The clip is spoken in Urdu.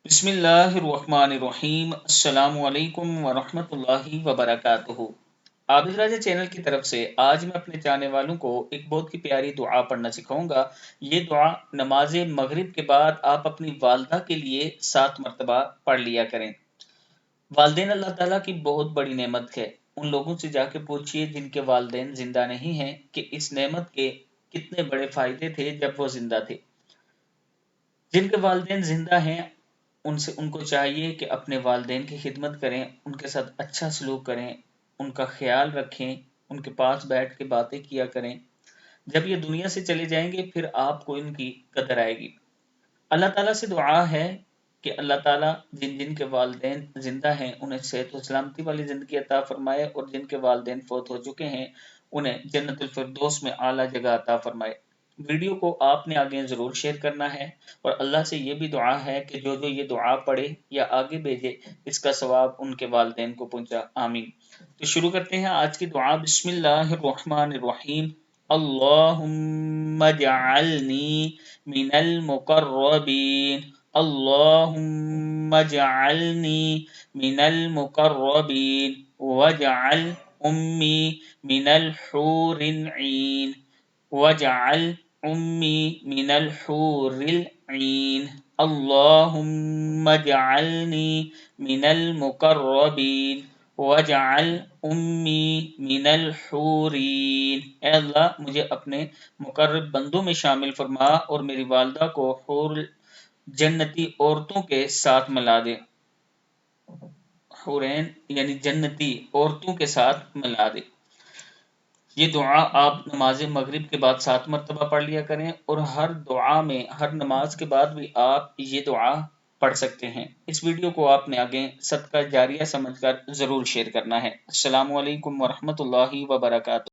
بسم اللہ الرحمن الرحیم، السلام علیکم ورحمۃ اللہ وبرکاتہ۔ عابد راجہ چینل کی طرف سے آج میں اپنے چاہنے والوں کو ایک بہت ہی پیاری دعا پڑھنا سکھاؤں گا۔ یہ دعا نماز مغرب کے بعد آپ اپنی والدہ کے لیے 7 مرتبہ پڑھ لیا کریں۔ والدین اللہ تعالیٰ کی بہت بڑی نعمت ہے۔ ان لوگوں سے جا کے پوچھئے جن کے والدین زندہ نہیں ہیں کہ اس نعمت کے کتنے بڑے فائدے تھے جب وہ زندہ تھے۔ جن کے والدین زندہ ہیں ان کو چاہیے کہ اپنے والدین کی خدمت کریں، ان کے ساتھ اچھا سلوک کریں، ان کا خیال رکھیں، ان کے پاس بیٹھ کے باتیں کیا کریں۔ جب یہ دنیا سے چلے جائیں گے پھر آپ کو ان کی قدر آئے گی۔ اللہ تعالیٰ سے دعا ہے کہ اللہ تعالیٰ جن جن کے والدین زندہ ہیں انہیں صحت و سلامتی والی زندگی عطا فرمائے، اور جن کے والدین فوت ہو چکے ہیں انہیں جنت الفردوس میں اعلیٰ جگہ عطا فرمائے۔ ویڈیو کو آپ نے آگے ضرور شیئر کرنا ہے، اور اللہ سے یہ بھی دعا ہے کہ جو یہ دعا پڑھے یا آگے بھیجے اس کا ثواب ان کے والدین کو پہنچا، آمین۔ تو شروع کرتے ہیں آج کی دعا۔ بسم اللہ الرحمن الرحیم۔ اللہم اجعلنی من المقربین، اللہم اجعلنی من المقربین واجعل امی من الحور العین، واجعل امی من الحور العین، اللہم اجعلنی من المقربین واجعل امی من الحورین۔ اے اللہ مجھے اپنے مقرب بندوں میں شامل فرما اور میری والدہ کو حور جنتی عورتوں کے ساتھ ملا دے۔ حورین یعنی جنتی عورتوں کے ساتھ ملا دے۔ یہ دعا آپ نماز مغرب کے بعد 7 مرتبہ پڑھ لیا کریں، اور ہر دعا میں، ہر نماز کے بعد بھی آپ یہ دعا پڑھ سکتے ہیں۔ اس ویڈیو کو آپ نے آگے صدقہ جاریہ سمجھ کر ضرور شیئر کرنا ہے۔ السلام علیکم ورحمۃ اللہ وبرکاتہ۔